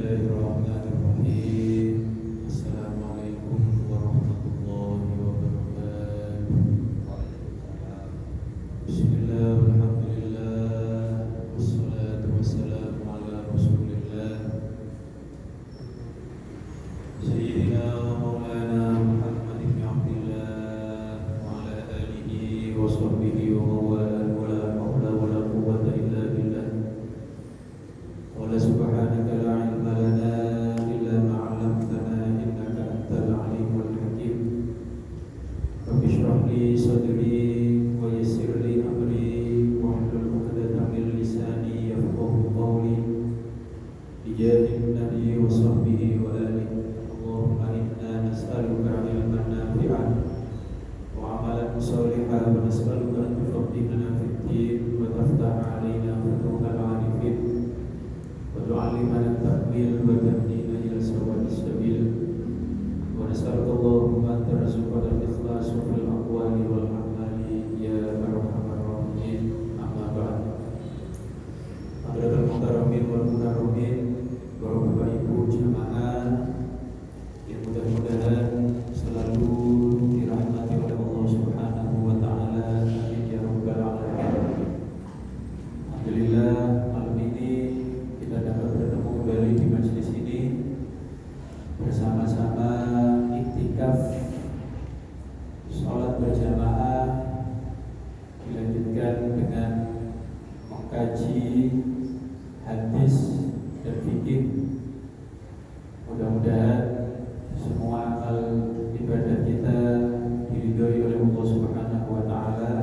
Bismillahirrahmanirrahim. Assalamualaikum warahmatullahi wabarakatuh. Bismillah, alhamdulillah, wassalatu wassalamu ala rasulillah Sayyidina wa maulana Muhammad ibn Abdillah wa ala alihi wa sahbihi wa mawala wa la hawla wa la quwwata illa billah. Wa la subhanaka la ilma lana illa ma 'allamtana innaka antal alimul hakim. Rabbi shrah li sadri wa yassir li amri wahlul 'uqdatam min lisani yafqahu qawli. Bijadin nabi wa sahbihi wa alihi. Allahumma inna nas'aluka ilman nafi'an wa 'amalan shalihan wa nas'aluka an tufaqqihna fid din wa taftaha 'alaina futuhal 'arifin wa tu'allimana at-ta'wil wa tahdina ila sawaa'is sabil. Wa nas'aluka Allahumma an tarzuqana al-ikhlas fil aqwali wal a'mali ya arhamar rahimin. Amma ba'd. Hadirin muhtaramin wal mukarramin, Bapak Ibu jamaah yang mudah-mudahan selalu dirahmati oleh Allah Subhanahu wa taala. Amin ya rabbal alamin. Alhamdulillah, malam ini kita dapat bertemu kembali di majelis ini bersama-sama iktikaf salat berjamaah, dilanjutkan dengan mengkaji hadis dan fikih. Mudah-mudahan semua amal ibadah kita diridhoi oleh Allah Subhanahu wa taala,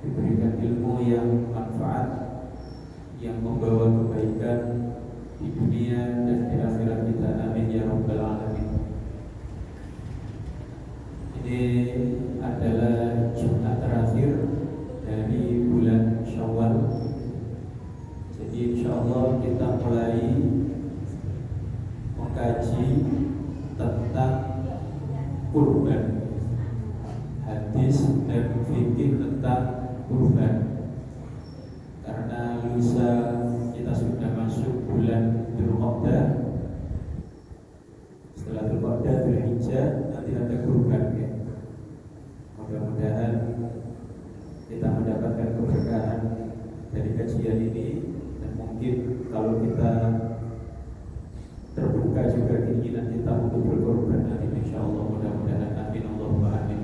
diberikan ilmu yang manfaat, yang membawa kebaikan di dunia dan di akhirat kita. Amin ya rabbal alamin. Ini adalah Jumat terakhir dari bulan Syawal. Jadi insyaallah kita mulai mengkaji tentang kurban, hadis dan fikih tentang kurban. Karena lusa kita sudah masuk bulan Dzulqa'dah, setelah Dzulqa'dah Dzulhijjah nanti ada kurban ya. Mudah-mudahan kita mendapatkan keberkahan dari kajian ini, dan mungkin kalau kita terbuka juga keinginan kita untuk berkorban nanti insyaallah. Mudah-mudahan amin Allahumma amin.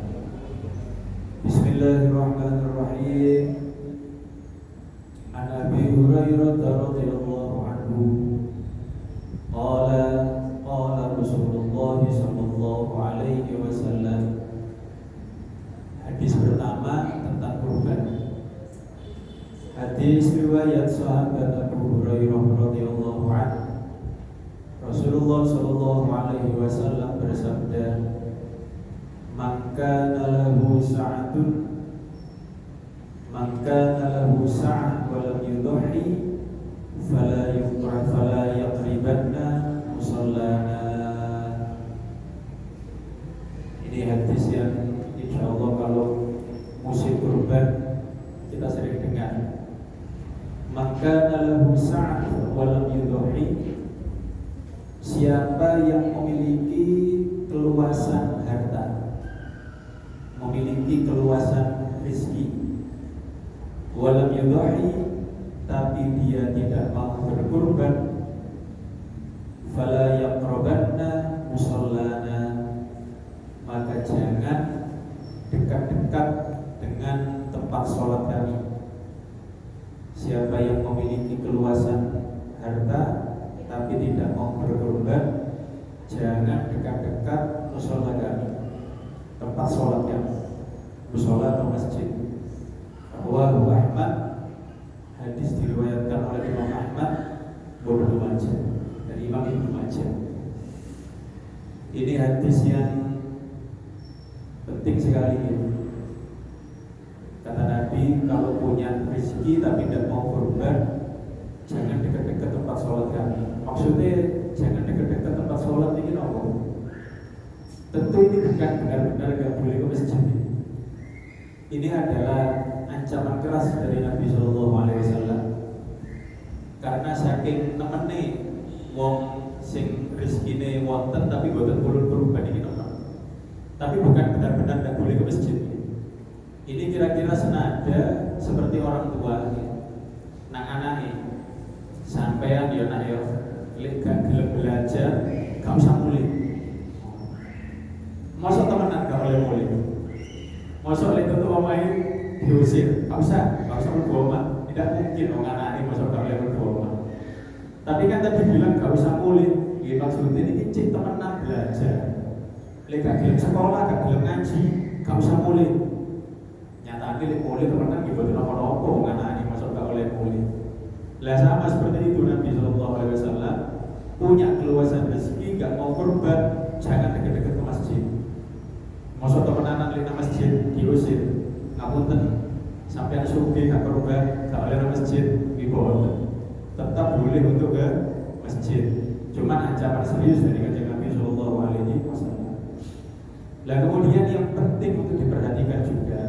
Bismillahirrahmanirrahim. An Abi Hurairah radhiyallahu anhu qala Rasulullah sallallahu alaihi wasallam. Hadis pertama tentang kurban. Hadis riwayat sahabat Abu Hurairah radhiyallahu anhu. Rasulullah sallallahu alaihi wasallam bersabda, "Man kana lahu sa'atun wa lam yudhi fala yaqribanna musallana." Ini hadis yang insyaallah kalau musim kurban kita sering dengar. "Man kana lahu sa'atun wa lam yudhi", siapa yang memiliki keluasan harta, memiliki keluasan rezeki, walam yudhi, tapi dia tidak mau berkurban, fala yaqrabanna musallana, maka jangan dekat-dekat dengan tempat sholat kami. Siapa yang memiliki keluasan harta tapi tidak mau berkorban, jangan dekat-dekat musola kami, tempat sholat kami, musola atau masjid. Rawahu Ahmad, hadis diriwayatkan oleh Imam Ahmad wa Ibnu Majah, dan Imam Ibnu Majah. Ini hadis yang penting sekali ya. Kata Nabi, kalau punya rezeki tapi tidak mau korban, jangan dekat-dekat tempat sholat kami. Maksudnya jangan dekat-dekat tempat sholat ini apa? Tentu ini bukan benar-benar gak boleh ke masjid. Ini adalah ancaman keras dari Nabi Shallallahu Alaihi Wasallam. Karena saking nemene wong tapi bukan benar-benar tidak boleh ke masjid. Ini kira-kira senada seperti orang tua nang anake sampean yo nak yo lek gak gelem belajar gak usah mulih. Masa temenan gak boleh mulih. Masa lek tutu omahe diusir, gak usah mlebu omah. Tidak mungkin wong anake masa gak boleh mlebu omah. Tapi kan tadi bilang gak usah mulih. Iki maksudnya ini cek temenan belajar. Lek gak gelem sekolah, gak gelem ngaji, gak usah mulih. Nyatane lek mulih temenan nggih boten apa-apa wong anake masa gak oleh mulih. Lah sama seperti itu Nabi Shallallahu Alaihi Wasallam punya keluasan rezeki, gak mau kurban, jangan deket-deket ke masjid. Masa temenan lek nang masjid diusir, ngapunten sampeyan sugih gak kurban, gak oleh nang masjid, nggih boten. Tetap boleh untuk ke masjid. Cuma ancaman serius dari Kanjeng Nabi Shallallahu Alaihi Wasallam. Lah kemudian yang penting untuk diperhatikan juga,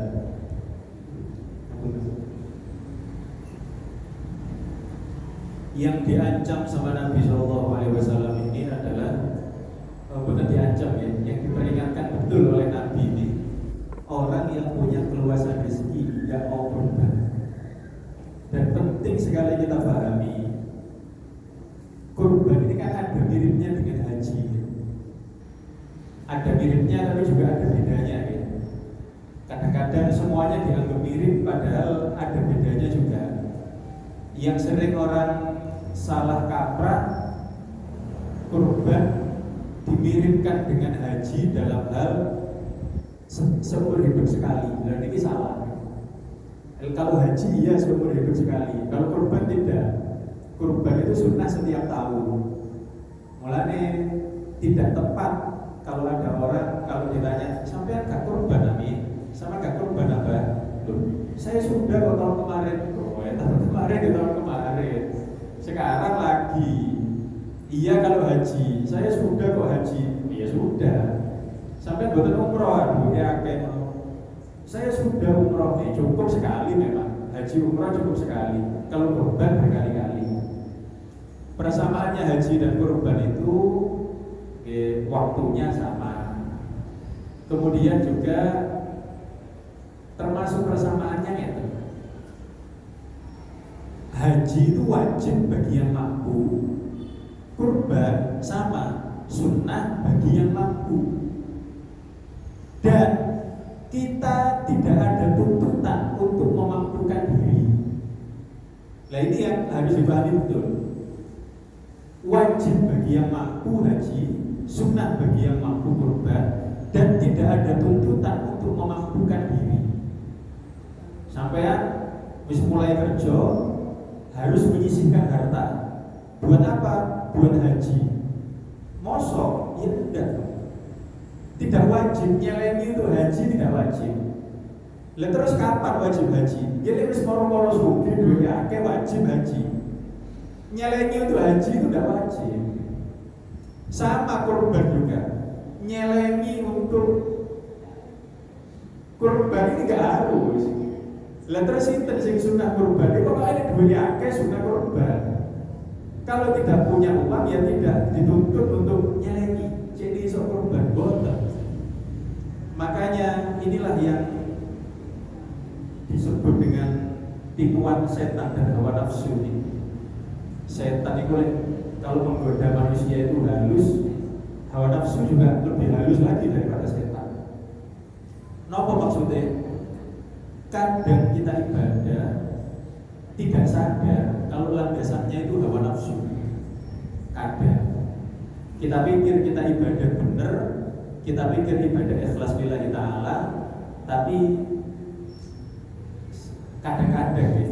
yang diancam sama Nabi Shallallahu Alaihi Wasallam ini adalah bukan diancam ya, yang diperingatkan betul oleh Nabi ini, orang yang punya keluasan rezeki tidak mau kurban. Dan penting sekali kita pahami, kurban ini kan ada miripnya dengan haji. Ada miripnya tapi juga ada bedanya ya. Kadang-kadang semuanya dianggap mirip padahal ada bedanya juga. Yang sering orang salah kaprah, kurban dimiripkan dengan haji dalam hal seumur hidup sekali. Dan ini salah. Kalau haji iya seumur hidup sekali, kalau kurban tidak. Kurban itu sunnah setiap tahun. Mulanya tidak tepat kalau ada orang kalau ditanya sampai gak kurban Nabi, sama gak kurban apa? Loh, saya sudah kok tahun kemarin. Tahun kemarin di tahun kemarin. Sekarang lagi. Iya kalau haji, saya sudah kok haji. Iya sudah. Sampai buatan umroh, aduh ya kayak saya sudah umroh nih, cukup sekali memang. Haji umroh cukup sekali. Kalau kurban berkali-kali. Persamaannya haji dan kurban itu waktunya sama. Kemudian juga termasuk persamaannya itu. Haji itu wajib bagi yang mampu. Kurban sama, sunnah bagi yang mampu. Dan kita tidak ada tuntutan untuk memampukan diri. Nah ini yang harus dipahami betul. Wajib bagi yang mampu haji, sunnah bagi yang mampu kurban, dan tidak ada tuntutan untuk memampukan diri. Sampean wis mulai kerja harus menyisihkan harta. Buat apa? Buat haji. Mosok? Ya tidak. Tidak wajib nyelengi itu haji, tidak wajib. Lah terus kapan wajib haji? Ya wis moro-moro sugih duwe akeh wajib haji. Nyelengi untuk haji itu tidak wajib. Sama kurban juga. Nyelengi untuk kurban ini enggak harus. Lah terus sinten sing sunah kurban? Pokoknya duwe akeh sunah kurban. Kalau tidak punya uang ya tidak dituntut untuk nyelengi. Jadi iso kurban boten. Makanya inilah yang disebut dengan tipuan setan dan hawa nafsu ini. Setan itu kalau menggoda manusia itu halus, hawa nafsu juga lebih halus lagi daripada setan. Napa maksudnya? Kadang kita ibadah tidak sadar kalau landasannya itu hawa nafsu. Kadang kita pikir kita ibadah benar, kita pikir ibadah ikhlas lillahi ta'ala, tapi kadang-kadang ya,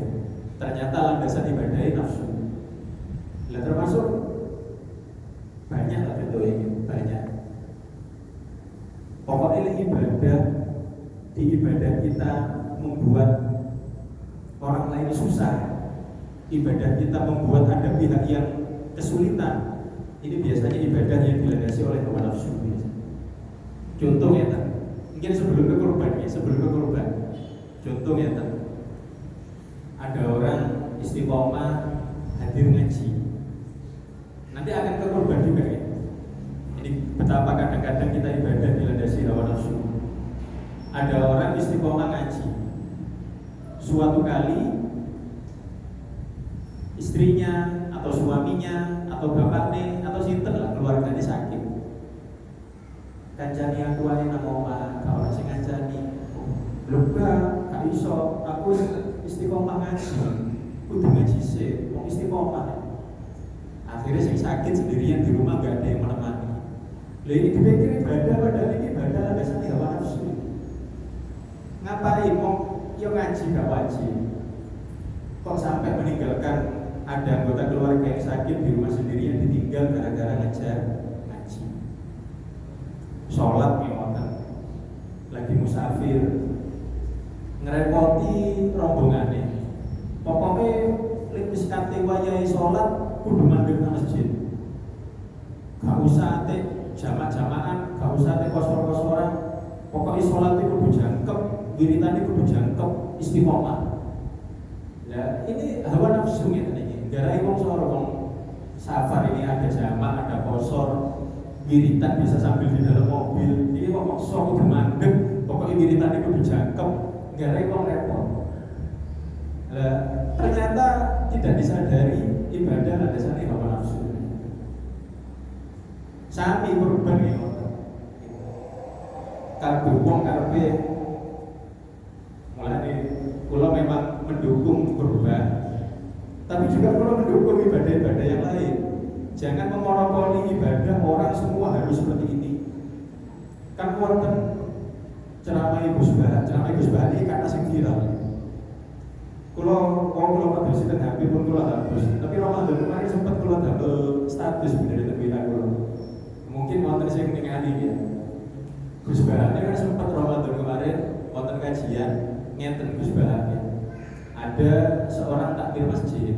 ternyata landasan ibadahnya nafsu. Lah termasuk banyak lah betul ini, banyak. Pokoknya ibadah di ibadah kita membuat orang lain susah. Ibadah kita membuat ada pihak yang kesulitan. Ini biasanya ibadah yang dilandasi oleh hawa nafsu. Contoh ya, mungkin sebelum ke kurban ya, Contoh ya, ada orang istiqomah hadir ngaji. Nanti akan ke kurban juga ya. Ini Betapa kadang-kadang kita ibadah dilandasi hawa nafsu. Ada orang istiqomah ngaji. Suatu kali istrinya atau suaminya atau bapaknya atau sinten lah keluarganya sakit. Kancani aku ae nang omah, gak ora sing ngancani. Lho gak iso, aku istiqomah ngaji. Kudu ngaji sih, wong istiqomah. Akhirnya sing sakit sendirian di rumah gak ada yang menemani. Lah ini dipikir ibadah padahal ini ibadah landasan hawa nafsu. Ngapain mau yo ngaji gak wajib. Kok sampai meninggalkan ada anggota keluarga yang sakit di rumah sendirian ditinggal gara-gara ngajar ngaji. Sholat ngoten. Lagi musafir ngerepoti rombongane. Pokoknya lek wis kate wayahe sholat kudu mandeg nang masjid. Gak usah ate jamak-jamakan, gak usah ate kosor-kosoran. Pokoknya sholat itu kudu jangkep, wiritane kudu jangkep, istiqomah. Ya, ini hawa nafsu ya tadi. Gara wong soro wong safar ini ada jamak, ada kosor, wiritan bisa sambil di dalam mobil. Ini kok maksa kudu mandeg, pokoknya wiritane kudu jangkep. Gara wong repot. Lah, ternyata tidak disadari ibadah landasannya hawa nafsu. Sami korban ya. Kabeh wong karepe mulane kula memang mendukung kurban, tapi juga kula mendukung ibadah-ibadah yang lain. Jangan memonopoli ibadah orang semua harus seperti ini. Kan wonten ceramah Gus Bah ini kata sing viral. Kula matur sinten HP pun kula hapus. Tapi Ramadan kemarin sempat kula dapet status dari terbilang kula. Mungkin wonten sing ningali ya. Gus Bah ini kan sempat Ramadan kemarin wonten kajian ngeten Gus Bah. Ada seorang takmir masjid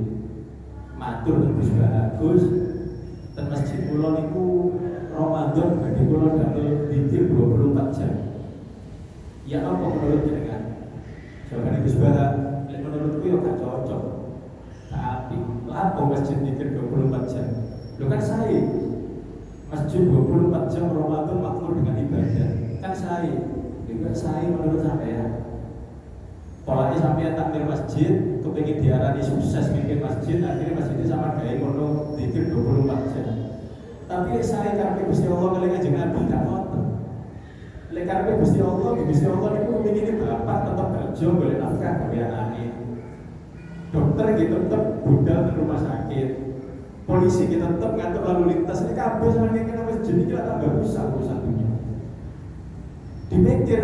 matur teng Gus Bah. Gus, ten masjid kula niku Ramadan badhe kula damel zikir 24 jam. Ya apa menurut jenengan? Jawabane Gus Bah, menurutku ya gak cocok. Tapi apa masjid zikir 24 jam? Lo kan saya masjid 24 jam Ramadan makmur dengan ibadah. Kan saya juga saya menurut saya. Polanya sampai takmir masjid, kepingin diarani sukses bikin masjid, akhirnya masjidnya sama gaya mono zikir 24 jam. Tapi saya karena Gusti Allah kali kanjeng Nabi gak ngoten. Lek karena Gusti Allah niku pengin bapak tetap kerja golek nafkah gawe anake. Dokter gitu tetap budal di rumah sakit. Polisi kita tetap ngatur lalu lintas. Ini kabeh sama kena masjid iki tambah rusak urusan dunia. Dipikir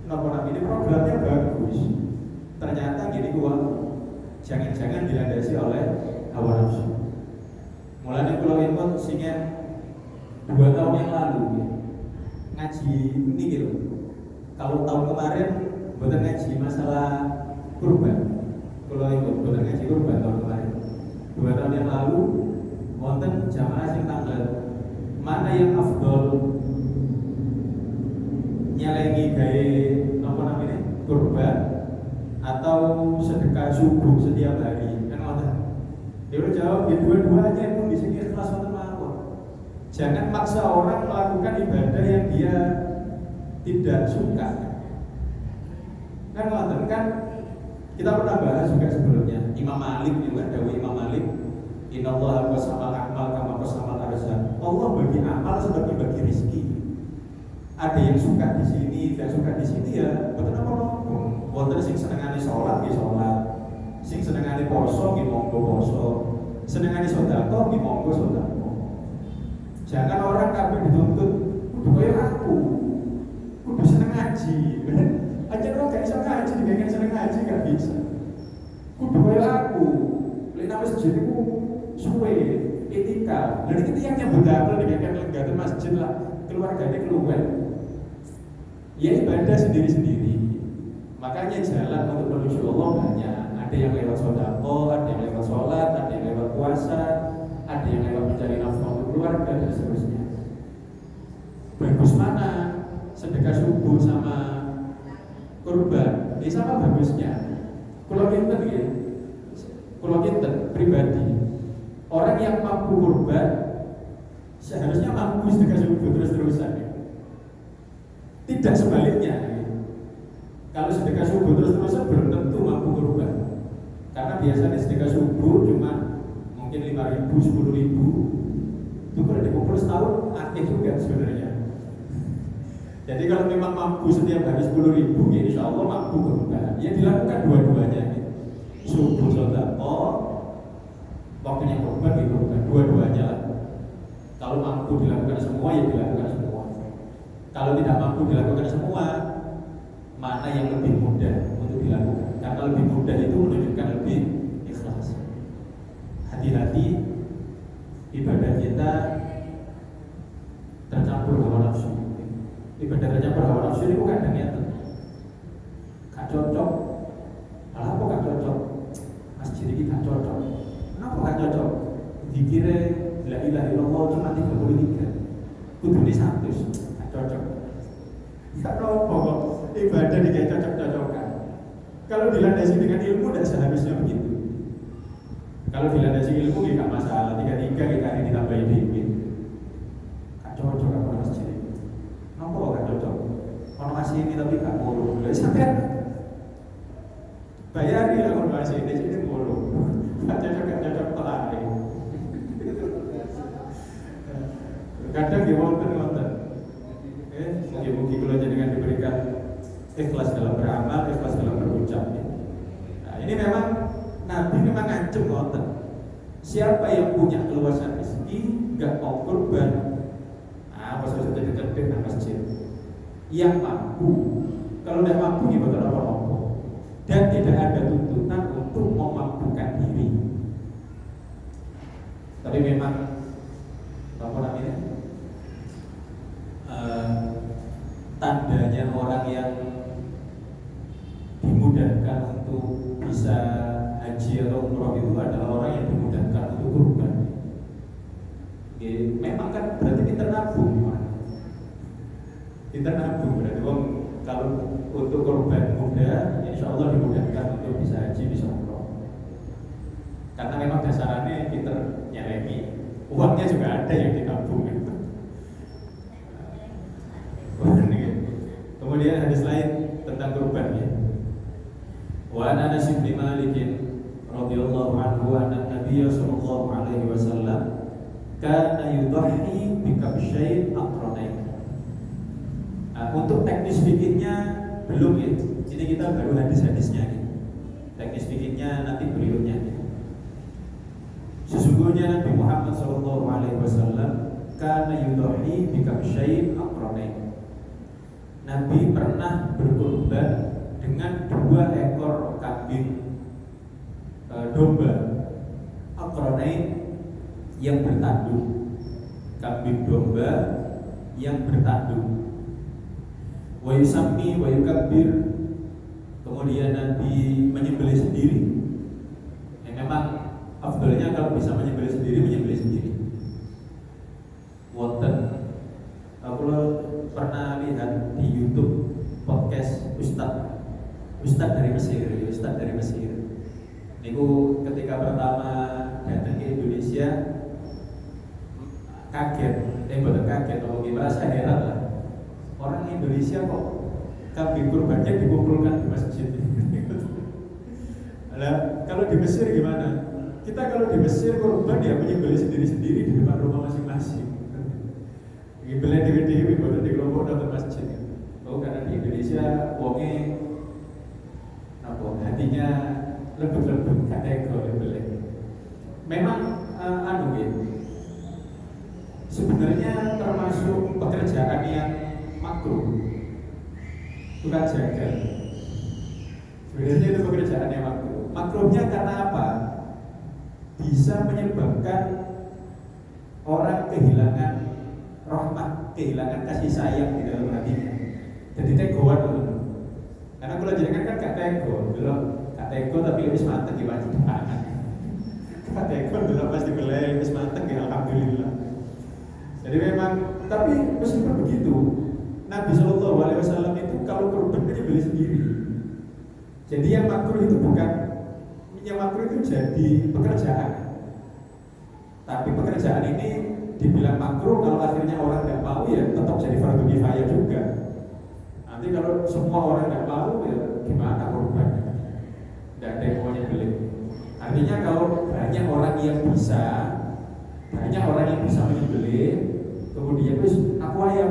napa ini programnya bagus. Ternyata gini gua jangan-jangan dilandasi oleh hawa nafsu. Mulanya kula input singen 2 tahun yang lalu ya. Ngaji ini gitu. Kalau tahun kemarin bukan ngaji masalah kurban. Kula input bukan ngaji kurban tahun kemarin. 2 tahun yang lalu wonten jamaah sing tanggal mana yang afdol nyalengi gawe apa namanya kurban atau sedekah subuh setiap hari kan wonten. Dia udah jawab ya dua-duanya pun di sini ikhlas wonten mawon. Jangan maksa orang melakukan ibadah yang dia tidak suka. Kan wonten kan kita pernah bahas juga sebelumnya Imam Malik juga dawuh Imam Malik innallaha qasamal a'mal kama qasamal arzaq. Allah bagi amal seperti bagi rezeki. Ada yang suka di sini, tidak suka di sini ya betul apa nopo. Wonten sing senengane salat nggih salat. Sing senengane poso nggih monggo poso. Senengane sedekah nggih monggo sedekah. Jangan orang kabeh dituntut kudu kaya aku. Kudu seneng ngaji. Aja orang gak bisa ngaji, dengan seneng ngaji gak bisa. Kudu kaya aku. Lek nang masjid iku suwe etika. Lha iki tiyang nyambut damel dengan lenggah masjid lah, keluargane keluar. Ya ibadah sendiri-sendiri. Makanya jalan untuk menuju Allah banyak. Ada yang lewat sedekah, ada yang lewat sholat, ada yang lewat puasa, ada yang lewat mencari nafkah untuk keluarga dan seterusnya. Bagus mana sedekah subuh sama kurban? Ini sama bagusnya. Kalau kita kalau kita pribadi, orang yang mampu kurban Seharusnya mampu sedekah subuh terus-terusan. Tidak sebaliknya. Kalau sedekah subuh terus-terusan belum tentu mampu berubah. Karena biasanya sedekah subuh cuma mungkin 5.000, 10.000. Itu kalau dikumpul setahun aktif juga sebenarnya. Jadi kalau memang mampu setiap hari 10.000, ya insya Allah mampu berubah. Ya dilakukan dua-duanya. Subuh sedekah, waktunya berubah gitu, dua-duanya lah. Kalau mampu dilakukan semua, ya dilakukan semua. Kalau tidak mampu dilakukan semua, mana yang lebih mudah untuk dilakukan? Karena lebih mudah itu menunjukkan lebih ikhlas. Hati-hati ibadah kita tercampur hawa nafsu. Ibadah tercampur hawa nafsu itu kadang ya gak cocok. Malah kok gak cocok? Masjid ini gak cocok. Kenapa gak cocok? Dikira la ilaha illallah cuma 33. Kudune 100. Gak cocok. Ya nopo kok ibadah dikayak cocok-cocokan. Kalau dilandasi dengan ilmu tidak seharusnya begitu. Kalau dilandasi ilmu ya gak masalah. 33 kita ini ditambahin dikit. Gak cocok apa masjid ini. Nopo gak cocok? Kalau masih ini tapi gak mulu. Sampai bayari lah kalau masih ini mulu. Gak cocok pelari. Kadang di wonten. Mungkin kalau jenengan diberikan ikhlas dalam beramal, ikhlas dalam berucap. Nah, ini memang Nabi memang ngancem wonten. Siapa yang punya keluasan rezeki nggak mau kurban, maksudnya dekat-dekat dengan masjid. Yang mampu, kalau tidak mampu gimana apa-apa. Dan tidak ada tuntutan untuk memampukan diri. Tapi memang apa namanya? Tandanya orang yang dimudahkan untuk bisa haji atau umroh itu adalah orang yang dimudahkan untuk kurban. Memang kan berarti pinter nabung, pinter nabung berarti kalau untuk kurban mudah, insya Allah dimudahkan untuk bisa haji, bisa umroh. Karena memang dasarnya pinter nyelemi, uangnya juga ada yang ditabung. Kemudian hadis lain tentang kurban ya. Wa an Anas bin Malik radhiyallahu anhu anna Nabiy sallallahu alaihi wasallam kana yudhi bi kabshayn aqranain. Untuk teknis fikihnya belum ya. Ini kita baru hadis-hadisnya ya. Teknis fikihnya nanti berikutnya. Sesungguhnya Nabi Muhammad sallallahu alaihi wasallam kana yudhi bi kabshayn aqranain. Nabi pernah berkurban dengan 2 ekor kambing domba aqranain yang bertanduk, kambing domba yang bertanduk. Wa yusammi wa yukabbir. Kemudian Nabi menyembelih sendiri. Yang memang afdalnya kalau bisa menyembelih sendiri. Wonten aku pernah lihat di YouTube podcast Ustadz dari Mesir. Niku ketika pertama datang ke Indonesia kaget, bukan kaget, merasa heran lah. Orang Indonesia kok kambing kurbannya dikumpulkan di masjid. Nah, kalau di Mesir gimana? Kita kalau di Mesir kurban ya menyembelih sendiri-sendiri di depan rumah masing-masing. Beli dewi baru di kelompok datang masjid. Karena di Indonesia wonge hatinya lembut-lembut kategori beli. Memang sebenarnya termasuk pekerjaan yang makruh, bukan jagal. Sebenarnya itu pekerjaan yang makruh. Makruhnya karena apa? Bisa menyebabkan orang kehilangan rahmat, kehilangan kasih sayang di dalam hatinya. Jadi tegoan dulu. Karena kalau jenengan kan gak tego, belum gak tego tapi wis manteng di wajib pangan. Gak tego belum pasti belai wis manteng ya alhamdulillah. Jadi memang, tapi meskipun begitu, Nabi Shallallahu Alaihi Wasallam itu kalau kurban dia beli sendiri. Jadi yang makruh itu bukan, yang makruh itu jadi pekerjaan. Tapi pekerjaan ini dibilang makruh kalau akhirnya orang nggak mau ya tetap jadi fardu kifayah juga. Nanti kalau semua orang nggak mau ya gimana korban? Nggak ada yang mau nyebelin. Artinya kalau banyak orang yang bisa menyembelih, kemudian terus aku aja,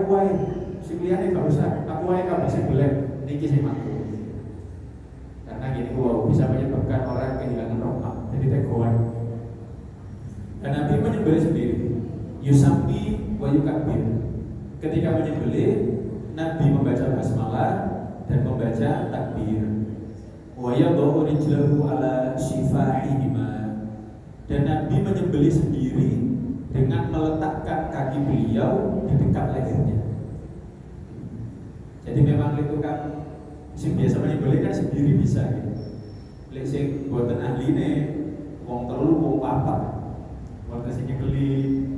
si kliennya nggak usah, aku aja nggak bisa belek, niki sih makruh. Karena gini, bisa menyebabkan orang kehilangan rahmat, jadi tegoan. Dan Nabi menyembelih sendiri, yusambi wa yukabbir. Ketika menyembelih, Nabi membaca basmalah dan membaca takbir. Wa yadhu rijlahu ala shifahihima. Dan Nabi menyembelih sendiri dengan meletakkan kaki beliau di dekat lehernya. Jadi memang itu kan si biasa menyembelih kan sendiri bisa gitu. Lek sing boten ahline wong telu wong papat. Wong sing nyekeli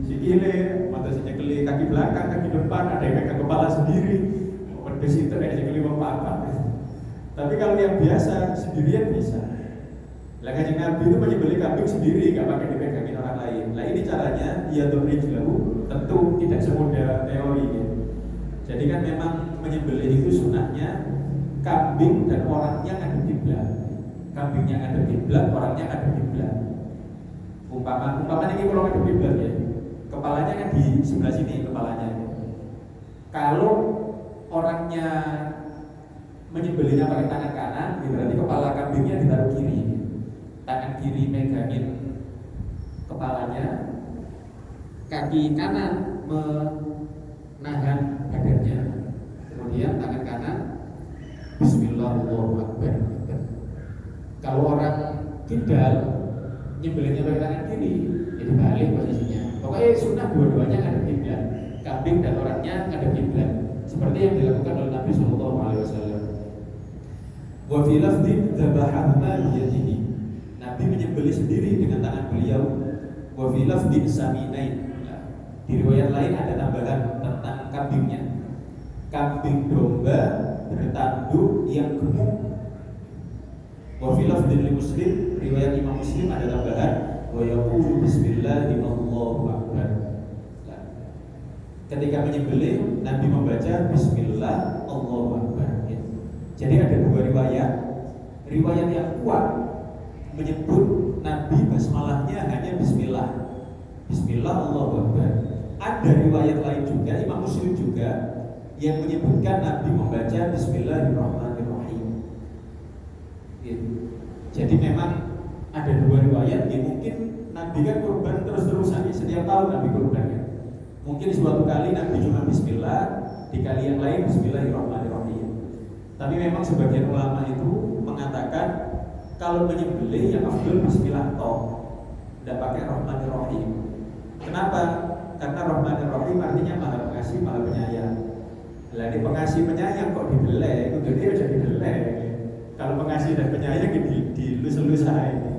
sikile, wong sing nyekeli kaki belakang, kaki depan, ada yang pegang kepala sendiri. Wong itu ada yang nyekeli wong papat. Tapi kalau yang biasa sendirian bisa. Lah Kanjeng Nabi itu menyembelih kambing sendiri, gak pakai dipegangin orang lain. Nah ini caranya, ya rijlahu, tentu tidak semudah teori ya. Jadi kan memang menyembelih itu sunahnya kambing dan orangnya ngadep kiblat. Kambingnya ngadep kiblat, orangnya ngadep kiblat. Umpama ini kalau ngadep kiblat ya, kepalanya kan di sebelah sini kepalanya. Kalau orangnya menyembelihnya pakai tangan kanan, berarti kepala kambingnya ditaruh kiri. Tangan kiri megangin kepalanya, kaki kanan menahan badannya. Kemudian tangan kanan Bismillahirrahmanirrahim. Kalau orang kidal nyembelihnya pakai tangan kiri, jadi balik posisinya. Pokoknya sunnah dua-duanya ngadep kiblat. Kambing dan orangnya ngadep kiblat. Seperti yang dilakukan oleh Nabi Sallallahu Alaihi Wasallam. Wa fi lafdhin dzabahahuma biyadihi. Nabi menyembelih sendiri dengan tangan beliau. Wa fi lafdhin saminain. Di riwayat lain ada tambahan tentang kambingnya. Kambing domba bertanduk yang gemuk. Wa fi lafdhin Muslim, riwayat Imam Muslim ada tambahan wa yaqulu bismillahi wallahu akbar. Ketika menyembelih, Nabi membaca bismillah Allahu akbar. Jadi ada dua riwayat. Riwayat yang kuat menyebut Nabi basmalahnya hanya bismillah. Bismillah Allahu akbar. Ada riwayat lain juga, Imam Muslim juga, yang menyebutkan Nabi membaca bismillahirrahmanirrahim. Jadi memang ada dua riwayat. Ya mungkin Nabi kan kurban terus-terusan, setiap tahun Nabi kurban ya. Mungkin suatu kali Nabi cuma bismillah, di kali yang lain bismillahirrahmanirrahim. Tapi memang sebagian ulama itu mengatakan kalau menyembelih yang afdal bismillah toh, tidak pakai rahmanirrahim. Kenapa? Karena rahmanirrahim artinya maha pengasih, maha penyayang. Lah di pengasih penyayang kok dibelek, itu dia udah dibelek. Kalau pengasih dan penyayang dilus-lus aja.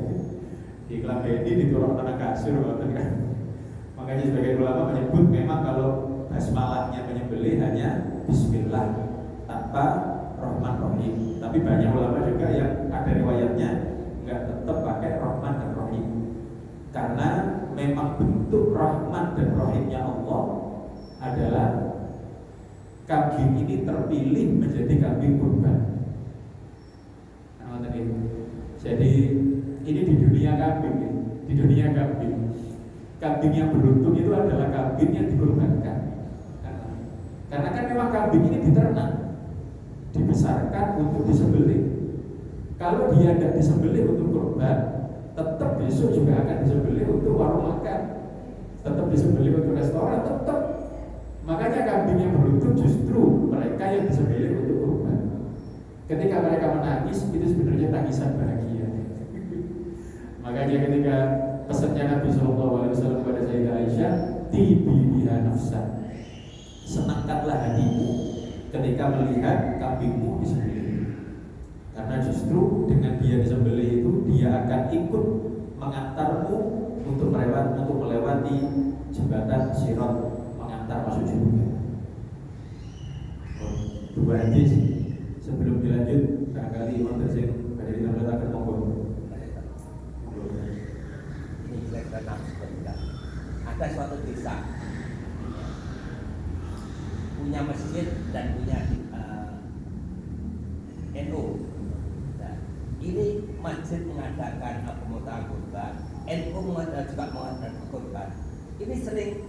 Di kelabedi diturun tanah kasur kan. Makanya sebagian ulama menyebut memang kalau basmalahnya menyembelih hanya bismillah tanpa rahman rahim. Tapi banyak ulama juga yang ada riwayatnya nggak tetap pakai rahman dan rahim. Karena memang bentuk rahman dan rahimnya Allah adalah kambing ini terpilih menjadi kambing kurban. Jadi ini di dunia kambing, di dunia kambing. Kambing yang beruntung itu adalah kambing yang dikurbankan. Karena kan memang kambing ini diternak, dibesarkan untuk disembelih. Kalau dia tidak disembelih untuk kurban, tetap besok juga akan disembelih untuk warung makan, tetap disembelih untuk restoran, tetap. Makanya kambing yang beruntung justru mereka yang disembelih untuk kurban. Ketika mereka menangis, itu sebenarnya tangisan bahagia. Makanya ketika pesannya Nabi Sallallahu Alaihi Wasallam kepada Sayyidah Aisyah, tibi biha nafsan, senangkanlah hatimu ketika melihat kambingmu disembelih. Karena justru dengan dia disembelih itu, dia akan ikut mengantarmu untuk melewati jembatan Sirat, mengantar masuk surga. Dua hadis sebelum dilanjut, barangkali wonten sing badhe ditambahkan monggo. ada suatu desa punya masjid dan punya NU. Nah, ini masjid mengadakan pemotongan kurban, NU juga mengadakan kurban. Ini sering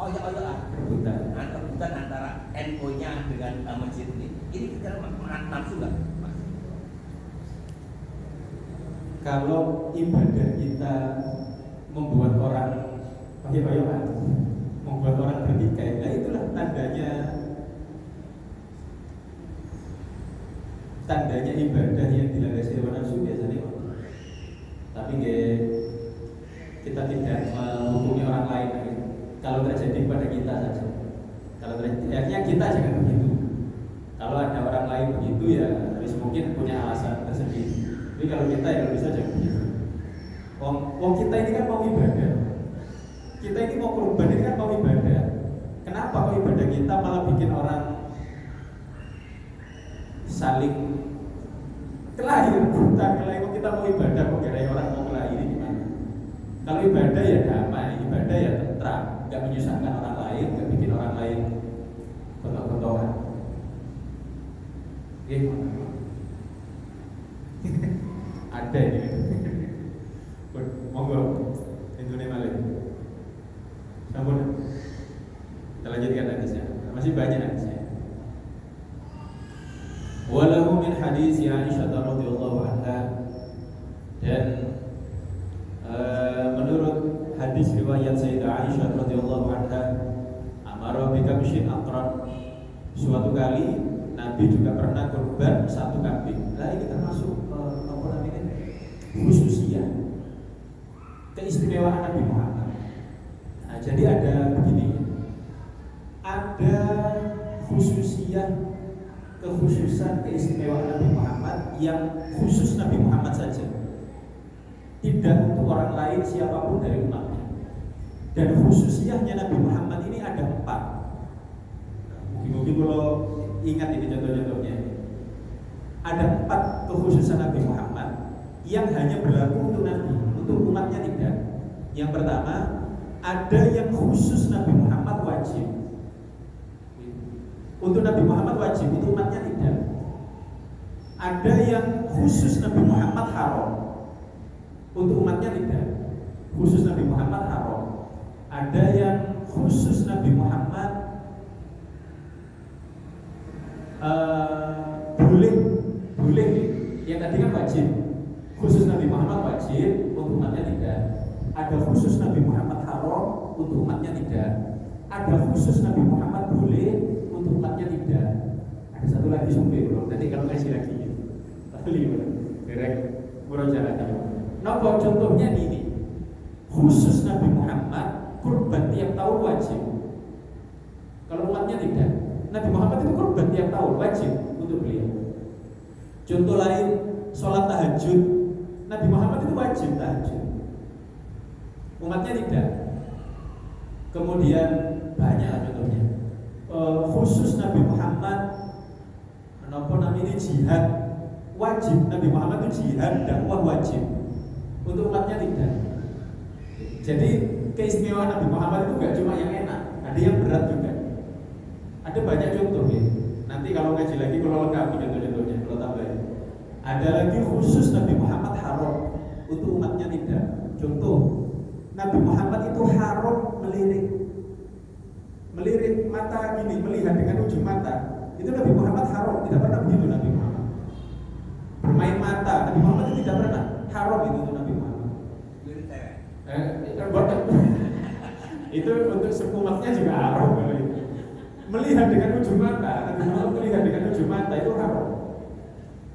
oyok-oyokan rebutan antara NU-nya dengan masjid ini. Ini kita nafsu nggak? Kalau ibadah kita membuat orang oyok-oyokan, membuat orang bertikai, nah itulah tandanya ibadah yang dilandasi hawa nafsu biasanya. Tapi kita tidak menghukumi orang lain. Kalau terjadi pada kita saja. Kalau terjadi, kita jangan begitu. Kalau ada orang lain begitu ya harus mungkin punya alasan tersendiri. Tapi kalau kita ya bisa jangan begitu. Kita ini kan mau ibadah. Kita ini mau kurban, ini kan mau ibadah. Kenapa kok ibadah kita malah bikin orang saling kelahi, buta kelahi? Kok kita mau ibadah kok kira orang mau kelahi, ini gimana? Kalau ibadah ya damai, ibadah ya tentram, nggak menyusahkan orang lain, nggak bikin orang lain gontok-gontokan. Ada ini. Monggo, Indonesia Malay. Sampun. Kita lanjutkan hadisnya. Masih banyak hadisnya. Walahu min hadis Aisyah radhiyallahu anha, dan menurut hadis riwayat Sayyidah Aisyah radhiyallahu anha, amara bi kabshin aqran, suatu kali Nabi juga pernah kurban satu kambing. Nah ini termasuk apa namanya, khususiyah, keistimewaan Nabi Muhammad. Nah, jadi ada begini, ada kekhususan keistimewaan Nabi Muhammad yang khusus Nabi Muhammad saja, tidak untuk orang lain siapapun dari umatnya. Dan khususiyahnya Nabi Muhammad ini ada 4. Mungkin kalau ingat ini contoh-contohnya. Ada 4 kekhususan Nabi Muhammad yang hanya berlaku untuk Nabi, untuk umatnya tidak. Yang pertama, ada yang khusus Nabi Muhammad wajib. Untuk Nabi Muhammad wajib, untuk umatnya tidak. Ada yang khusus Nabi Muhammad haram, untuk umatnya tidak. Khusus Nabi Muhammad haram. Ada yang khusus Nabi Muhammad boleh. Yang tadi kan wajib. Khusus Nabi Muhammad wajib, untuk umatnya tidak. Ada khusus Nabi Muhammad haram, untuk umatnya tidak. Ada khusus Nabi Muhammad boleh, untuk umatnya tidak. Ada satu lagi sumber, nanti kalau ngasih lagi direct murojaah. Nah, contohnya ini, khusus Nabi Muhammad kurban tiap tahun wajib. Kalau umatnya tidak. Nabi Muhammad itu kurban tiap tahun wajib untuk beliau. Contoh lain, sholat tahajud. Nabi Muhammad itu wajib tahajud, umatnya tidak. Kemudian banyak contohnya. Khusus Nabi Muhammad, apa namanya, jihad wajib. Nabi Muhammad itu jihad dakwah wajib, untuk umatnya tidak. Jadi keistimewaan Nabi Muhammad itu gak cuma yang enak, ada yang berat juga. Ada banyak contoh ya. Nanti kalau ngaji lagi kalau lengkapi contoh-contohnya, kalau tambahin. Ada lagi khusus Nabi Muhammad haram, untuk umatnya tidak. Contoh, Nabi Muhammad itu haram melirik mata gini, melihat dengan ujung mata. Itu Nabi Muhammad haram, tidak pernah begitu Nabi Muhammad. Bermain mata, Nabi Muhammad itu tidak pernah. Haram itu untuk Nabi Muhammad. Itu untuk sekumatnya juga haram. Melihat dengan ujung mata, Nabi Muhammad melihat dengan ujung mata itu haram.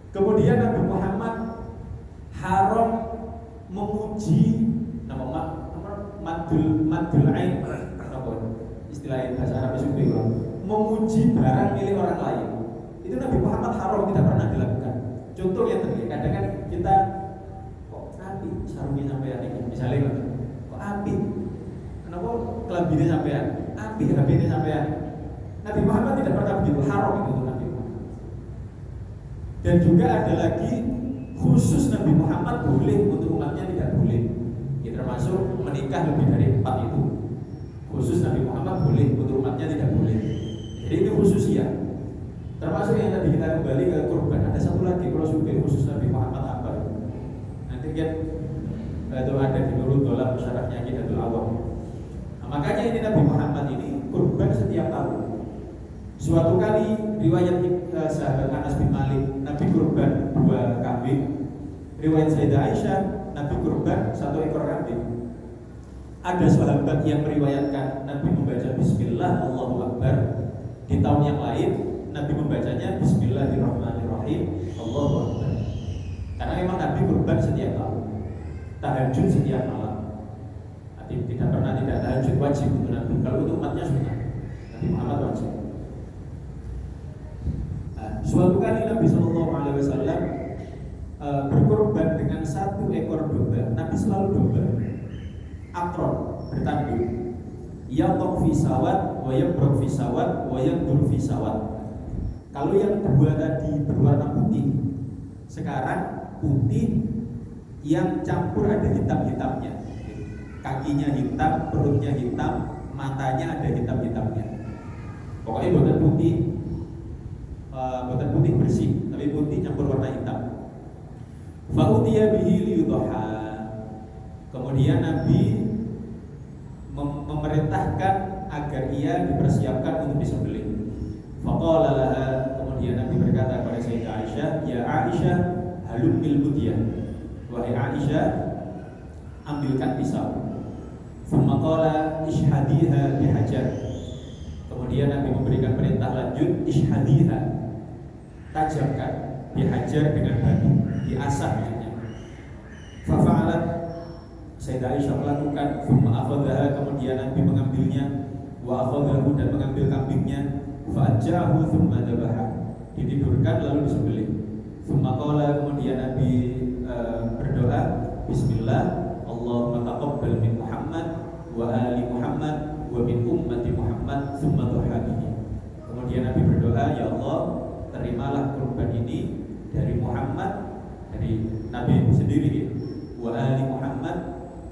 Kemudian Nabi Muhammad haram memuji madul ain, istilah bahasa Arab itu memuji barang milik orang lain. Itu Nabi Muhammad haram, tidak pernah dilakukan. Contoh yang tadi, kadang kan kita kok api sarungnya sampean ini, misalnya kok api, kenapa kelabine sampean, api habine sampean. Nabi Muhammad tidak pernah begitu, haram itu untuk Nabi Muhammad. Dan juga ada lagi khusus Nabi Muhammad boleh, untuk umatnya tidak boleh. Ya, termasuk menikah lebih dari 4 itu. khusus Nabi Muhammad boleh, untuk umatnya tidak boleh. Jadi ini khusus ya. Termasuk yang tadi kita kembali ke kurban. Ada satu lagi kalau sudah khusus Nabi Muhammad apa? Nanti kan itu ada di Nurul Dolam syaratnya Qidatul Awam. Nah, makanya ini Nabi Muhammad ini kurban setiap tahun. Suatu kali riwayat sahabat Anas bin Malik, Nabi kurban 2 kambing. Riwayat Sayyidah Aisyah, Nabi kurban 1 ekor kambing. Ada sahabat yang meriwayatkan Nabi membaca Bismillah Allahu Akbar. Di tahun yang lain Nabi membacanya Bismillahirrahmanirrahim Allahu Akbar. Karena memang Nabi kurban setiap tahun, tahajud setiap malam. Nabi tidak pernah tidak tahajud, wajib untuk Nabi. Kalau untuk umatnya sunnah, Nabi Muhammad wajib. Suatu kali Nabi SAW berkorban dengan 1 ekor domba. Nabi selalu domba akron, bertanduk. Yaqok fi sawat, wa yabrok fi sawat, wa yaqdur fi sawat. Kalau yang 2 tadi berwarna putih, sekarang putih yang campur ada hitam-hitamnya. Kakinya hitam, perutnya hitam, matanya ada hitam-hitamnya. Pokoknya bukan putih bersih, tapi putih campur warna hitam. Fa'utiya bihi liyudhaha. Kemudian Nabi memerintahkan agar ia dipersiapkan untuk disembelih. Faqala laha, kemudian Nabi berkata kepada Sayyidah Aisyah, "Ya Aisyah, halumil budyah." Wahai Aisyah, ambilkan pisau. Tsumma qala ishhadiha bihajar. Kemudian Nabi memberikan perintah lanjut, ishhadiha, tajamkan, dihajar dengan batu, diasah maksudnya. Fa'alat, Sayyidah Aisyah melakukan. Tsumma akhadhaha, kemudian Nabi mengambilnya. Wa akhadhahu, dan mengambil kambingnya. Fa'ajjahu tsumma dabaha, ditidurkan lalu disembelih. Tsumma qala, kemudian Nabi berdoa, Bismillah, Allahumma taqabbal min Muhammad wa ali Muhammad wa min ummati Muhammad tsumma dhuhabihi. Kemudian Nabi berdoa, ya Allah, terimalah kurban ini dari Muhammad, dari Nabi sendiri, wa ali Muhammad,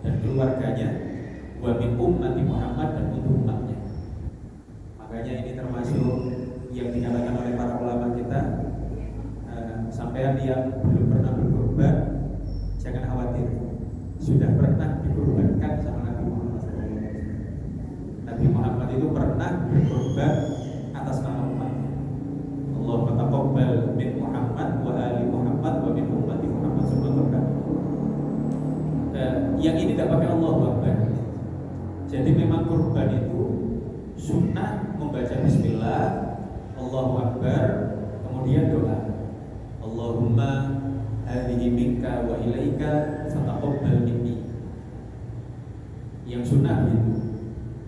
dan keluarganya, wa min ummati Muhammad, dan untuk umatnya. Makanya ini termasuk yang dinyatakan oleh para ulama kita, sampean yang belum pernah berkorban jangan khawatir, sudah pernah dikorbankan sama Nabi Muhammad SAW. Nabi Muhammad itu pernah berkorban atas nama umatnya. Allahumma taqabbal min Muhammad wa ali Muhammad wa min ummati Muhammad sallallahu alaihi wasallam. Yang ini tidak pakai Allahu Akbar. Jadi memang kurban itu sunnah membaca Bismillah, Allahu Akbar, kemudian doa, Allahumma hadhihi minka wa ilaika fataqabbal minni. Yang sunnah itu.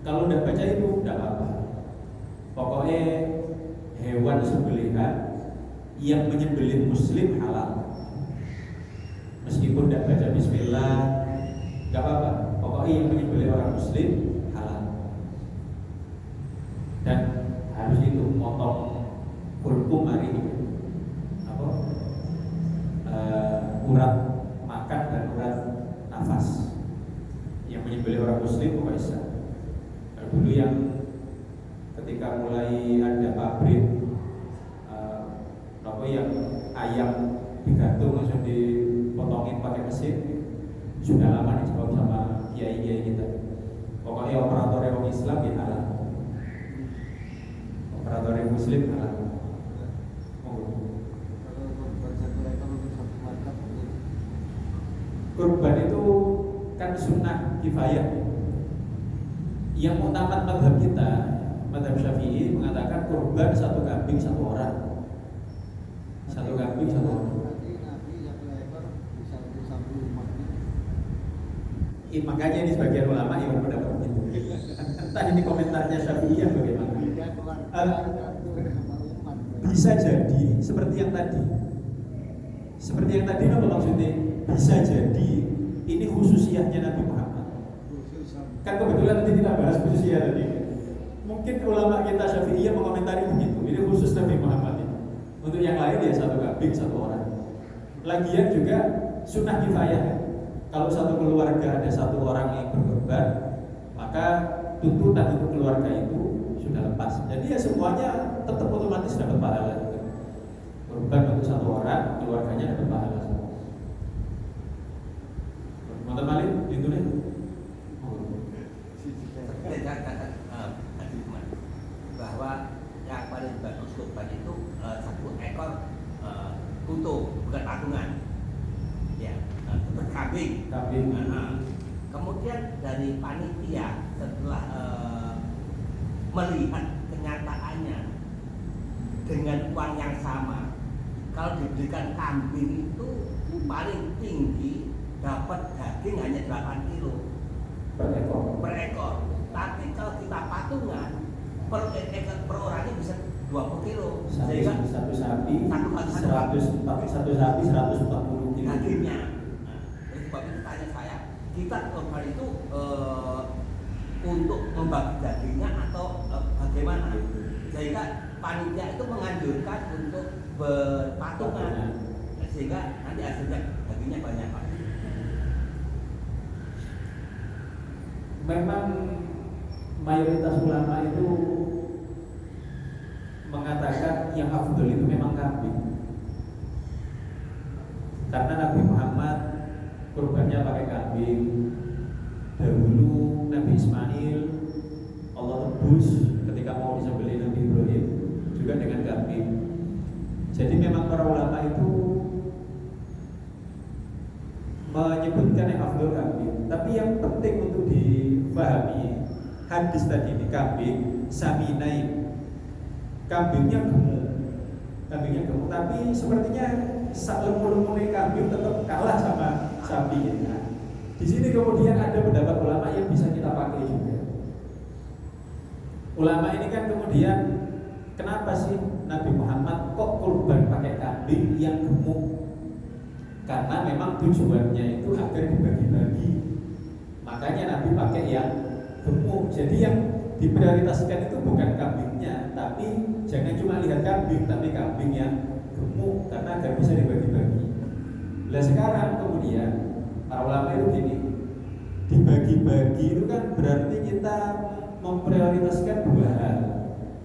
Kalau tidak baca itu tidak apa-apa. Pokoknya hewan sembelihan yang menyembelih muslim halal. Meskipun tidak baca Bismillah, tidak apa-apa. Pokoknya yang menyembelih orang muslim halal. Dan harus itu motong kulkum hari ini. Urat makan dan urat nafas. Yang menyembelih orang muslim kok bisa. Dulu yang ketika mulai ada pabrik yang ayam digantung langsung dipotongin pakai mesin, sudah lama dijawab sama kiai-kiai kita. Pokoknya operator yang Islam ya halal, operator yang muslim halal. Kurban itu kan sunnah kifayah. Yang mutamat mazhab kita, mazhab Syafi'i mengatakan kurban satu kambing satu orang. Satu kambing satu orang. Makanya ini sebagian ulama yang berpendapat itu. Entah ini komentarnya Syafi'i yang bagaimana. Bisa jadi seperti yang tadi. Seperti yang tadi apa maksudnya? Bisa jadi ini khususiyahnya Nabi Muhammad. Kan kebetulan nanti kita bahas khususiyah tadi. Mungkin ulama kita Syafi'iyah mengomentari begitu. Ini khusus Nabi Muhammad ini. Untuk yang lain ya satu kambing satu orang. Lagian juga sunnah kifayah. Kalau satu keluarga ada satu orang yang berkorban, maka tuntutan untuk keluarga itu sudah lepas. Jadi ya semuanya tetap otomatis dapat pahala. Kurban untuk satu orang, keluarganya dapat pahala semua. Mata balik itu nih. Seperti kata bahwa yang paling bagus kurban itu 1 ekor utuh, bukan patungan. Ya, seperti kambing. Kemudian dari panitia setelah melihat kenyataannya dengan uang yang sama, kalau diberikan kambing itu paling tinggi dapat daging hanya 8 kilo per ekor. Tapi kalau kita patungan per orangnya bisa 20 kilo. Sehingga satu sapi 140 kilo dagingnya. Jadi sebab itu tanya saya, kita korban itu untuk membagi dagingnya atau bagaimana? Sehingga panitia itu menganjurkan untuk berpatungan, sehingga nanti hasilnya dagingnya banyak, Pak. Memang mayoritas ulama itu mengatakan yang afdal itu memang kambing, karena Nabi Muhammad kurbannya pakai kambing. Dahulu Nabi Ismail Allah tebus ketika mau disembelih Nabi Ibrahim juga dengan kambing. Jadi memang para ulama itu menyebutkan yang afdal kambing. Tapi yang penting untuk difahami hadis tadi ini, kambing saminain, kambingnya gemuk, tapi sepertinya lemur-lemurnya kambing tetap kalah sama sapi. Nah, di sini kemudian ada pendapat ulama yang bisa kita pakai juga. Ulama ini kan kemudian, kenapa sih Nabi Muhammad kok kurban pakai kambing yang gemuk? Karena memang tujuannya itu agar dibagi-bagi. Makanya Nabi pakai yang gemuk. Jadi yang diprioritaskan itu bukan kambingnya, tapi jangan cuma lihat kambing, tapi kambing yang gemuk, karena agar bisa dibagi-bagi. Nah sekarang kemudian para ulama itu gini, dibagi-bagi itu kan berarti kita memprioritaskan 2 hal.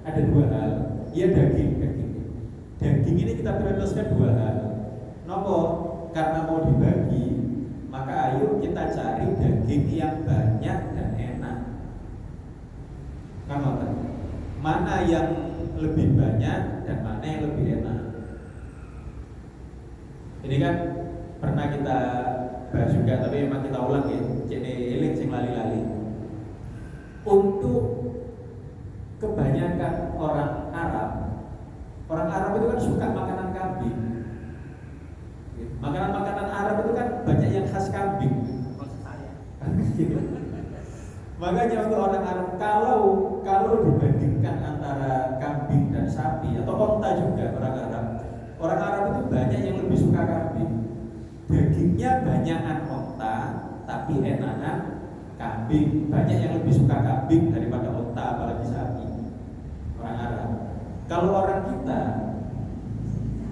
Ada 2 hal. Ya daging ini kita prioritaskan 2 hal. Nopo? Karena mau dibagi, maka ayo kita cari daging yang banyak dan enak. Kan mana yang lebih banyak dan mana yang lebih enak? Ini kan pernah kita bahas juga, tapi memang kita ulang ya. Jadi eling sing lali-lali. Untuk kebanyakan orang Arab itu kan suka makanan kambing. Makanan Arab itu kan banyak yang khas kambing. Maksud saya. Makanya untuk orang Arab, kalau dibandingkan antara kambing dan sapi atau onta juga, orang Arab itu banyak yang lebih suka kambing. Dagingnya banyakan onta, tapi enakan kambing. Banyak yang lebih suka kambing daripada onta, apalagi sapi. Orang Arab. Kalau orang kita,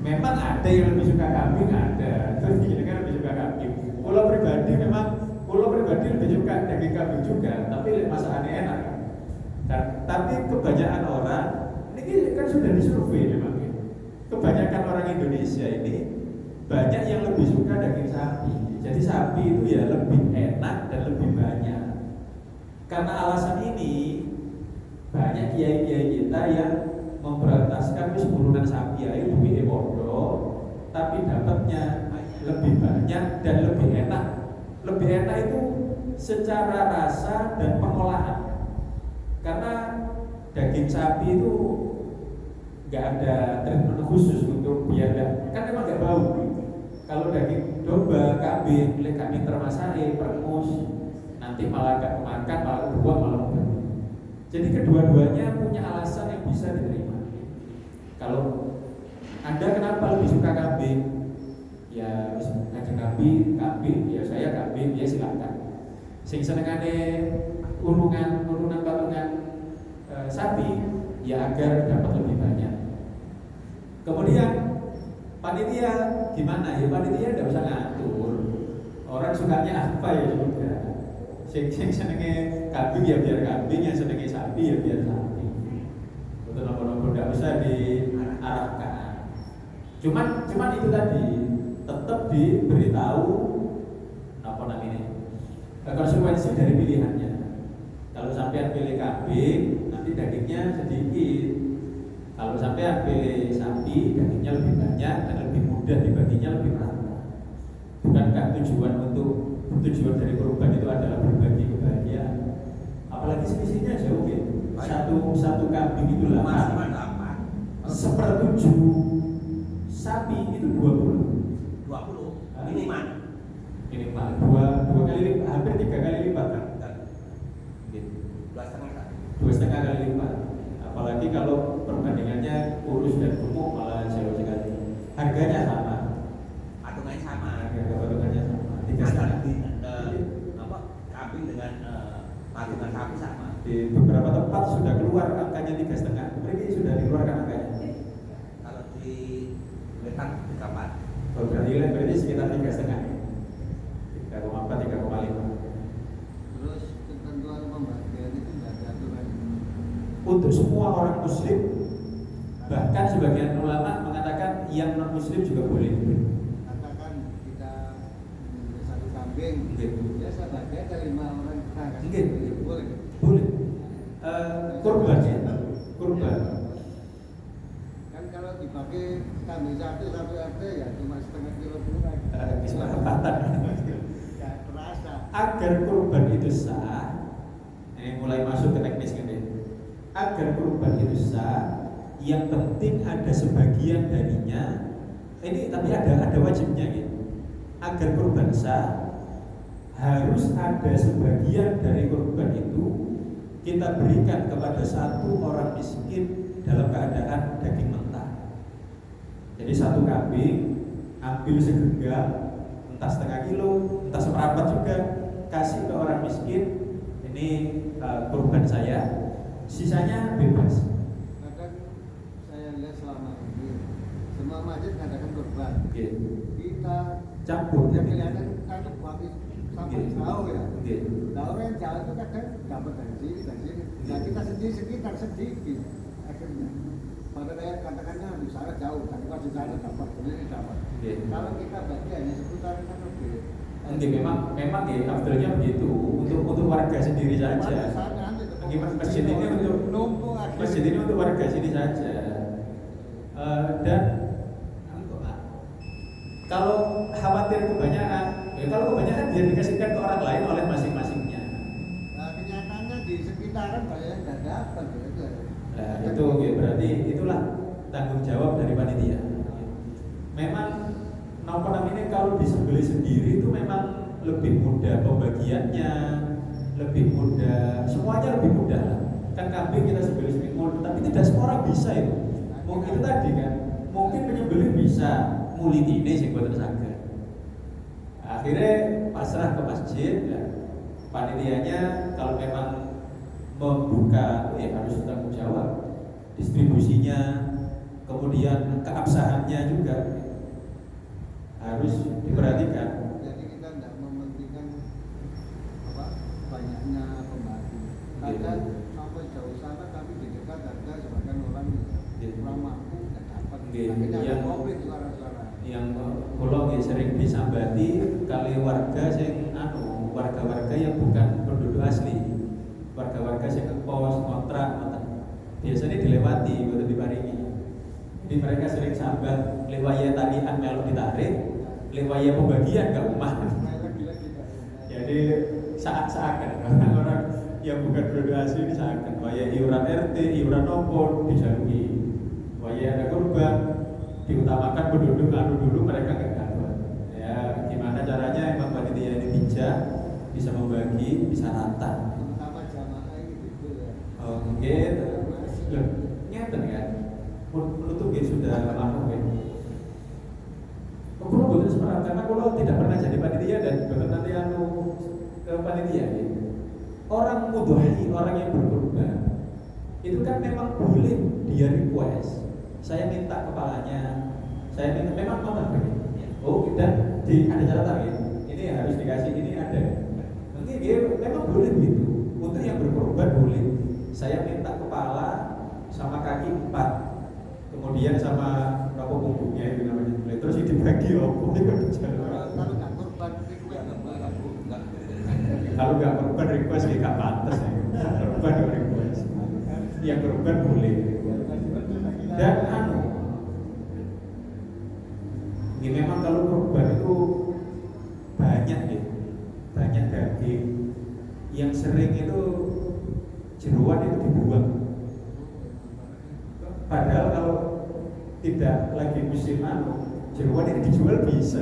memang ada yang lebih suka kambing, ada. Terus kan lebih suka kambing. Kalau pribadi lebih suka daging kambing juga, tapi masakannya enak. Tapi kebanyakan orang, ini kan sudah disurvei memang. Kebanyakan orang Indonesia ini banyak yang lebih suka daging sapi. Jadi sapi itu ya lebih enak dan lebih banyak. Karena alasan ini, banyak kiai-kiai kita yang memprioritaskan wis urunan sapi ae duwe podo, tapi dapatnya lebih banyak dan lebih enak. Lebih enak itu secara rasa dan pengolahan. Karena daging sapi itu nggak ada treatment khusus untuk biar kan memang nggak bau. Kalau daging domba, kambing termasai, perengus, nanti malah nggak kemakan, malah kebuang, malah bau. Jadi kedua-duanya punya alasan yang bisa diterima. Kalau Anda kenapa lebih suka kambing? Ya, ngajeng kambing, ya saya kambing, ya silakan. Sing senengane urunan patungan sapi, ya agar dapat lebih banyak. Kemudian panitia gimana? Ya panitia tidak usah ngatur. Orang sukanya apa ya sudah. Sing senenge kambing ya biar kambing, yang senenge sapi ya biar sapi. Betul nopo-nopo nggak usah diarahkan. Cuman itu tadi tetap diberitahu apa namanya konsekuensi dari pilihannya. Kalau sampai pilih kambing, nanti dagingnya sedikit. Kalau sampai pilih sapi, dagingnya lebih banyak dan lebih mudah dibaginya, lebih merata. Bukankah tujuan dari kurban itu adalah berbagi kebahagiaan? Apalagi selisihnya jauh ya. Satu kambing itu 8, 1/7 sapi itu 20 minimal dua kali lipat, hampir 3 kali lipat kan? Dua setengah kali lipat. Apalagi kalau perbandingannya kurus dan gemuk malah jauh sekali. Harganya sama. patungannya sama. Patungannya sama. 3,5 kambing dengan patungan sapi sama. Di beberapa tempat sudah keluar angkanya 3,5. Mereka sudah dikeluarkan angkanya. Kalau di letak 3,4. Oh, berarti sekitar 3,5. 3,4, 3,5. Terus ketentuan pembagian itu tidak ada aturan. Untuk semua orang muslim, bahkan sebagian ulama mengatakan yang non muslim juga boleh. Katakan kita satu kambing, ya sebagai ada 5 orang kita kasih. Boleh. Boleh. Kurban ya, kurban. Kan kalau dipakai kambing satu RT ya cuma setengah kilo kurang. Kesepakatan. Gak terasa. Agar kurban itu sah, ini mulai masuk ke teknis ini. Agar kurban itu sah, yang penting ada sebagian darinya. Ini tapi ada wajibnya gitu. Agar kurban sah, harus ada sebagian dari kurban itu kita berikan kepada satu orang miskin dalam keadaan daging mentah. Jadi satu kambing ambil segenggam, entah setengah kilo, entah seperempat juga, kasih ke orang miskin. Ini kurban saya, sisanya bebas. Kadang saya lihat selama ini semua masjid mengadakan kurban. Kita Campur. yang kelihatan kan waktu sampai jauh ya. Nah orang yang jauh itu kadang dapat dari sini, dari sini. Nah kita sendiri sekitar sedikit akhirnya. Pada kayak katakannya di sana jauh, tapi pas di sana dapat, ini dapat. Kalau kita bagi hanya seputar kan lebih. Memang ya afdalnya begitu untuk warga sendiri saja. Masjid ini untuk warga sini saja. Dan kalau khawatir kebanyakan, ya kalau kebanyakan biar dikasihkan ke orang lain oleh masing-masingnya. Nah kenyataannya di sekitaran banyak yang tidak dapat gitu. Nah itu ya, berarti itulah tanggung jawab dari panitia. Memang apa namanya kalau disembelih sendiri itu memang lebih mudah pembagiannya, lebih mudah, semuanya lebih mudah. Kan kambing kita sembelih sendiri, tapi tidak semua orang bisa itu. Mungkin itu tadi kan, mungkin penyembelih bisa mulit ini sih buat saged. Akhirnya pasrah ke masjid, ya. Panitianya kalau memang membuka ya harus bertanggung jawab, distribusinya, kemudian keabsahannya juga harus diperhatikan. Jadi kita tidak mementingkan banyaknya pembagi. Kadang sampai jauh sana tapi di dekat harga sebagian orang kurang mampu tidak dapat. Akhirnya ada konflik suara-suara. Yang kalau sering disambati kali warga warga-warga yang bukan penduduk asli, warga-warga yang ngekos, kontrak, biasanya dilewati atau diparingi. Jadi mereka sering sambat lewaya tadian melok ditarik, lewaya pembagian gak umah. Jadi saat-saat orang yang bukan penduduk asli disakan, waya iuran RT, iuran nopo dijalui, waya ada korban diutamakan penduduk dulu mereka nggak dapat. Ya gimana caranya emang panitia ini bijak, bisa membagi, bisa rata. Terutama jamaah gitu ya. Oke, ngeten kan. Menutup ya sudah lama ya. Kalau betul sekarang karena kalau tidak pernah jadi panitia dan betul nanti ke panitia ya. Orang mudhahi, orang yang berkorban itu kan memang boleh dia request. Saya minta kepalanya, saya minta memang begini. Oh dan ada catatan ya. Ini harus dikasih, ini ada. Mungkin memang boleh begitu. Untuk yang berkorban boleh. Saya minta kepala sama kaki 4, kemudian sama apa punggungnya itu namanya. Terus dibagi itu Kalau nggak korban kalau nggak korban request ya nggak pantas ya. Korban request. Yang korban boleh. Dan ini memang kalau korban itu banyak ya, banyak daging. Yang sering itu jeroan itu dibuang. Padahal kalau tidak lagi musim jeroan ini dijual bisa.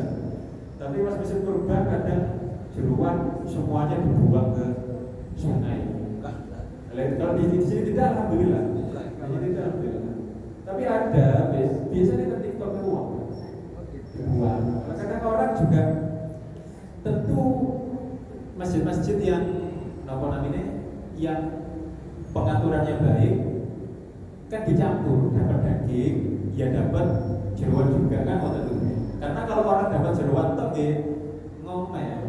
Tapi pas musim kurban kadang jeroan semuanya dibuang ke sungai. Kalau di sini tidak, alhamdulillah. Ini tidak, alhamdulillah. Tapi ada biasanya kan TikTok uang dibuang. Kadang orang juga tentu masjid-masjid yang apa namanya yang pengaturannya baik kan dicampur, dapat daging ya dapat jeroan juga kan waktu itu. Karena kalau orang dapat jeroan toh ngomel.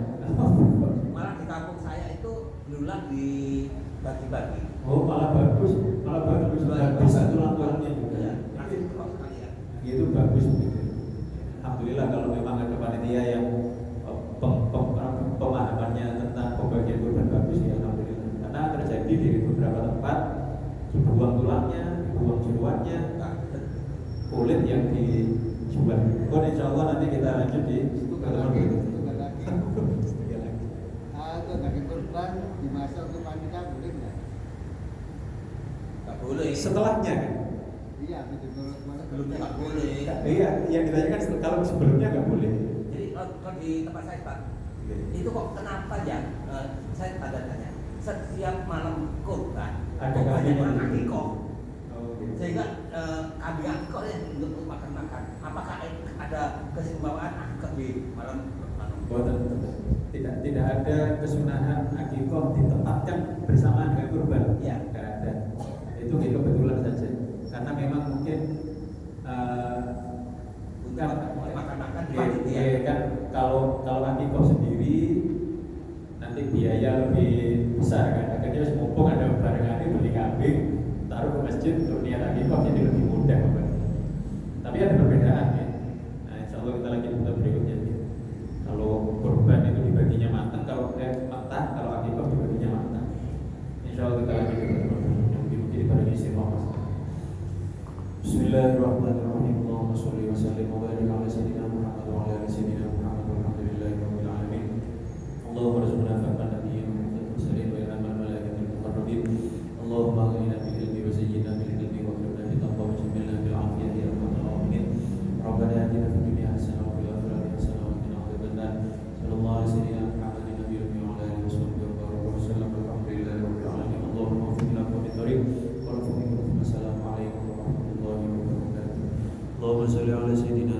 Malah di kampung saya itu lulah dibagi-bagi. Oh malah bagus bisa tulang-tulangnya juga. Ya, nanti kok sekalian. Itu bagus gitu. Alhamdulillah kalau memang ada panitia yang pemahamannya tentang pembagian kurban bagus ya alhamdulillah. Karena terjadi di beberapa tempat dibuang tulangnya, dibuang jeroannya, kulit yang dijual. Insya Allah nanti kita lanjut di pertemuan berikutnya. Atau daging korban dimasak untuk panitia boleh nggak? Nggak boleh. Setelahnya kan? Iya, Sebelumnya nggak boleh. Iya, yang ditanyakan kalau sebelumnya nggak boleh. Jadi kalau di tempat saya Pak, itu kok kenapa ya? Saya ada tanya. Setiap malam kurban, Ada kok banyak kambing. orang akikoh. gitu. Sehingga kambing akikoh yang untuk makan-makan. Apakah ada keseimbangan akikoh di malam? Tidak ada kesunahan akikoh ditempatkan bersamaan dengan kurban. Iya. Tidak ada. Itu kebetulan saja. Karena memang mungkin Untuk makan-makan di Iya kan kalau akikoh sendiri nanti biaya lebih besar kan. Akhirnya mumpung ada barengan beli kambing taruh ke masjid untuk niat akikoh jadi lebih mudah Bapak. Tapi ada perbedaan ya. Nah insya Allah kita lagi buka berikutnya. Kalau kurban itu dibaginya matang, kalau matang, kalau akikoh dibaginya matang. Insya Allah kita lagi buka mungkin pada isi mas. Bismillahirrahmanirrahim. Allahumma sholli wa sallim wa barik ala sayyidina Muhammad wa ala ali sayyidina Muhammad walhamdulillahi rabbil alamin. Allahumma rzuqna faqan nabiyyin Muhammad mursalin wa ilhaman malaikatil muqarrabin. Allahumma aghnina bil ilmi wa zayyinna bil ilmi wa akrimna bil taqwa wa jammilna bil afiyati ya rabbal alamin. Rabbana atina fid dunya hasanah wa fil akhirati hasanah wa qina adzabannar. Sallallahu alaihi sayyidina Muhammadin nabiyyin wa ala alihi wa sallam walhamdulillahi rabbil alamin. Allahumma waffiqna fi thariq wa rafiqna. Assalamualaikum warahmatullahi wabarakatuh. Allahumma shalli ala sayyidina